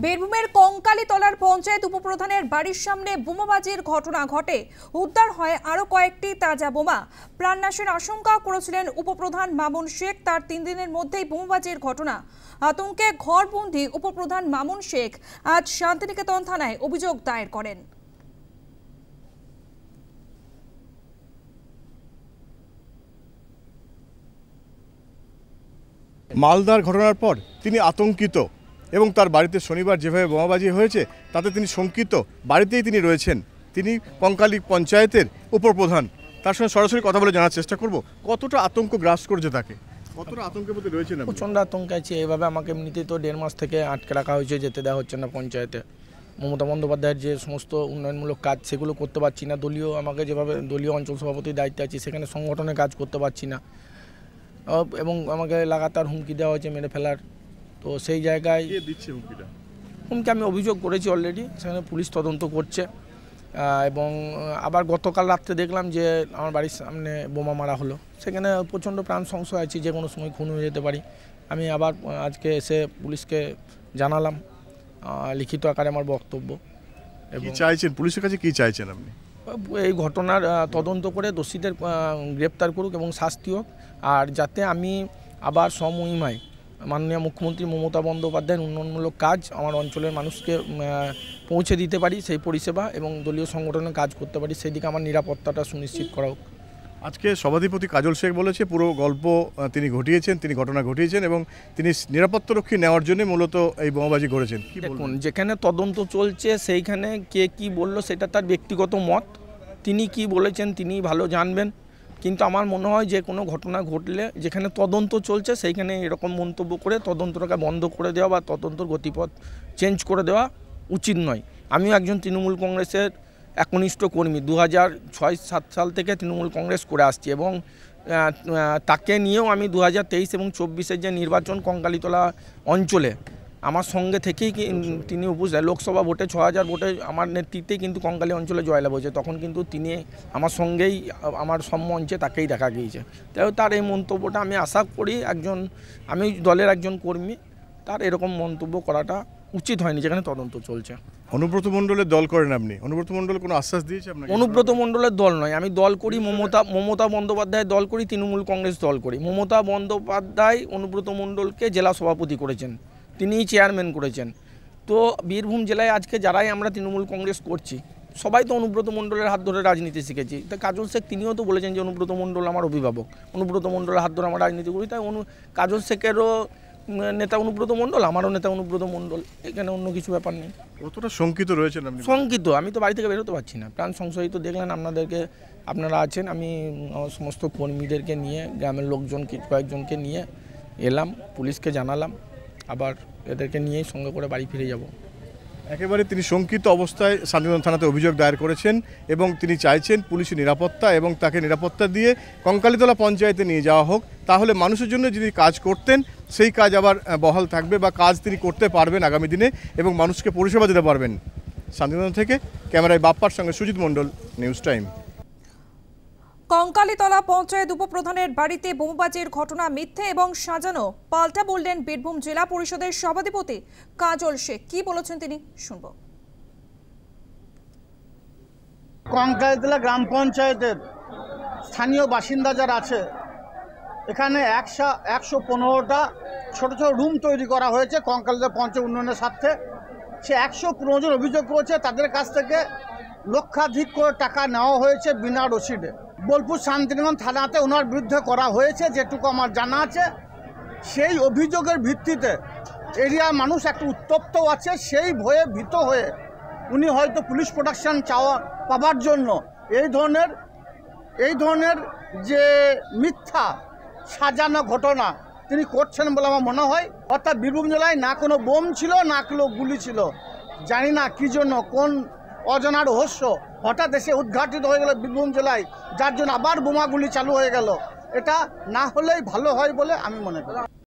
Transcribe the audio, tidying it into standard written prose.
বীরভূমের কঙ্কালীতলার পঞ্চায়েত উপপ্রধানের বাড়ির সামনে বোমাবাজির ঘটনা ঘটে। উদ্ধার হয় আরো কয়েকটি তাজা বোমা। প্রাণনাশের আশঙ্কা করেছিলেন উপপ্রধান মামুন শেখ। তার 3 দিনের মধ্যেই বোমাবাজির ঘটনা। আতঙ্কে ঘরবন্দি উপপ্রধান মামুন শেখ আজ শান্তিনিকেতন থানায় অভিযোগ দায়ের করেন। মালদার ঘটনার পর তিনি আতঙ্কিত এবং তার বাড়িতে শনিবার যেভাবে বোমাবাজি হয়েছে তাতে তিনি শঙ্কিত। বাড়িতেই তিনি রয়েছেন। তিনি কঙ্কালী পঞ্চায়েতের উপপ্রধান। তার সঙ্গে সরাসরি কথা বলে জানার চেষ্টা করব কতটা আতঙ্ক গ্রাস করছে তাকে, কতটা আতঙ্কের মধ্যে রয়েছেন। প্রচণ্ড আতঙ্ক আছে। এইভাবে আমাকে এমনিতেই তো 1.5 মাস থেকে আটকে রাখা হয়েছে, যেতে দেওয়া হচ্ছে না পঞ্চায়েতে। মমতা বন্দ্যোপাধ্যায়ের যে সমস্ত উন্নয়নমূলক কাজ সেগুলো করতে পারছি না। আমাকে যেভাবে দলীয় অঞ্চল সভাপতির দায়িত্বে আছি সেখানে সংগঠনের কাজ করতে পারছি না এবং আমাকে লাগাতার হুমকি দেওয়া হয়েছে মেরে ফেলার। তো সেই জায়গায় হুমকি আমি অভিযোগ করেছি অলরেডি, সেখানে পুলিশ তদন্ত করছে। এবং আবার গতকাল রাত্রে দেখলাম যে আমার বাড়ির সামনে বোমা মারা হলো। সেখানে প্রচণ্ড প্রাণ সংশয় আছে, যে কোনো সময় খুন হয়ে যেতে পারি। আমি আবার আজকে এসে পুলিশকে জানালাম লিখিত আকারে আমার বক্তব্য। এবং চাইছেন পুলিশের কাছে কি চাইছেন আপনি? এই ঘটনার তদন্ত করে দোষীদের গ্রেপ্তার করুক এবং শাস্তি হোক, আর যাতে আমি আবার সমহিমায় মাননীয় মুখ্যমন্ত্রী মমতা বন্দ্যোপাধ্যায়ের উন্নয়নমূলক কাজ আমার অঞ্চলের মানুষকে পৌঁছে দিতে পারি, সেই পরিষেবা এবং দলীয় সংগঠনের কাজ করতে পারি, সেই দিকে আমার নিরাপত্তাটা সুনিশ্চিত করা হোক। আজকে সভাধিপতি কাজল শেখ বলেছে পুরো গল্প তিনি ঘটিয়েছেন, তিনি ঘটনা ঘটিয়েছেন এবং তিনি নিরাপত্তারক্ষী নেওয়ার জন্য মূলত এই বোমাবাজি করেছেন। দেখুন, যেখানে তদন্ত চলছে সেইখানে কে কি বলল সেটা তার ব্যক্তিগত মত। তিনি কি বলেছেন তিনি ভালো জানবেন। কিন্তু আমার মনে হয় যে কোনো ঘটনা ঘটলে যেখানে তদন্ত চলছে সেইখানে এরকম মন্তব্য করে তদন্তটাকে বন্ধ করে দেওয়া বা তদন্তর গতিপথ চেঞ্জ করে দেওয়া উচিত নয়। আমিও একজন তৃণমূল কংগ্রেসের একনিষ্ঠ কর্মী। 2006-07 সাল থেকে তৃণমূল কংগ্রেস করে আসছি এবং তাকে নিয়েও আমি 2023 এবং 24-এর যে নির্বাচন কঙ্কালীতলা অঞ্চলে আমার সঙ্গে থেকেই তিনি উপস্থিত। লোকসভা ভোটে 6000 ভোটে আমার নেতৃত্বেই কিন্তু কঙ্কালী অঞ্চলে জয়লাভ হয়েছে। তখন কিন্তু তিনি আমার সঙ্গেই আমার সম্মঞ্চে তাকেই দেখা গিয়েছে। তাই তার এই মন্তব্যটা আমি আশা করি আমি দলের একজন কর্মী, তার এরকম মন্তব্য করাটা উচিত হয়নি যেখানে তদন্ত চলছে। অনুব্রত মণ্ডলের দল করেন আপনি, অনুব্রত মণ্ডল কোনো আশ্বাস দিয়েছে আপনাকে? অনুব্রত মণ্ডলের দল নয়, আমি দল করি মমতা বন্দ্যোপাধ্যায়ের দল করি, তৃণমূল কংগ্রেস দল করি। মমতা বন্দ্যোপাধ্যায় অনুব্রত মণ্ডলকে জেলা সভাপতি করেছেন, তিনিই চেয়ারম্যান করেছেন। তো বীরভূম জেলায় আজকে যারাই আমরা তৃণমূল কংগ্রেস করছি সবাই তো অনুব্রত মণ্ডলের হাত ধরে রাজনীতি শিখেছি। তা কাজল শেখ তিনিও তো বলেছেন যে অনুব্রত মণ্ডল আমার অভিভাবক, অনুব্রত মণ্ডলের হাত ধরে আমরা রাজনীতি করি। তাই কাজল শেখেরও নেতা অনুব্রত মণ্ডল, আমারও নেতা অনুব্রত মণ্ডল, এখানে অন্য কিছু ব্যাপার নেই। কতটা শঙ্কিত রয়েছেন আপনি? শঙ্কিত, আমি তো বাড়ি থেকে বেরোতে পারছি না, প্রাণ সংশয়। তো দেখলেন আপনারা আছেন, আমি সমস্ত কর্মীদেরকে নিয়ে গ্রামের লোকজন কয়েকজনকে নিয়ে এলাম, পুলিশকে জানালাম, আবার এদেরকে নিয়েই সঙ্গে করে বাড়ি ফিরে যাব। একেবারে তিনি শঙ্কিত অবস্থায় শান্তিনিকেতন থানাতে অভিযোগ দায়ের করেছেন এবং তিনি চাইছেন পুলিশের নিরাপত্তা এবং তাকে নিরাপত্তা দিয়ে কঙ্কালীতলা পঞ্চায়েতে নিয়ে যাওয়া হোক। তাহলে মানুষের জন্য যদি কাজ করতেন সেই কাজ আবার বহাল থাকবে বা কাজ তিনি করতে পারবেন আগামী দিনে এবং মানুষকে পরিষেবা দিতে পারবেন। শান্তিনিকেতন থেকে ক্যামেরায় বাপ্পার সঙ্গে সুজিত মণ্ডল, নিউজ টাইম। কঙ্কালীতলা পঞ্চায়েত উপপ্রধানের বাড়িতে বোমাবাজির ঘটনা মিথ্যে এবং সাজানো, পাল্টা বললেন বীরভূম জেলা পরিষদের সভাধিপতি কাজল শেখ। কি বলেছেন তিনি শুনব। কঙ্কালীতলা গ্রাম পঞ্চায়েতের স্থানীয় বাসিন্দা যারা আছে, এখানে 115টা ছোট ছোট রুম তৈরি করা হয়েছে কঙ্কালীতলা পঞ্চায়েত উন্নয়নের স্বার্থে। সে 115 জন অভিযোগ করেছে তাদের কাছ থেকে লক্ষাধিক করে টাকা নেওয়া হয়েছে বিনা রসিদে। বোলপুর শান্তিনিকেতন থানাতে ওনার বিরুদ্ধে করা হয়েছে, যেটুকু আমার জানা আছে। সেই অভিযোগের ভিত্তিতে এরিয়ার মানুষ একটু উত্তপ্ত আছে, সেই ভয়ে ভীত হয়ে উনি হয়তো পুলিশ প্রোটেকশন পাবার জন্য এই ধরনের যে মিথ্যা সাজানো ঘটনা তিনি করছেন বলে আমার মনে হয়। অর্থাৎ বীরভূম জেলায় না কোনো বোম ছিল, না কোনো গুলি ছিল। জানি না কী জন্য, কোন অজানা রহস্য হঠাৎ এসে উদ্ঘাটিত হয়ে গেল বীরভূম জেলায়, যার জন্য আবার বোমাগুলি চালু হয়ে গেল। এটা না হলেই ভালো হয় বলে আমি মনে করি।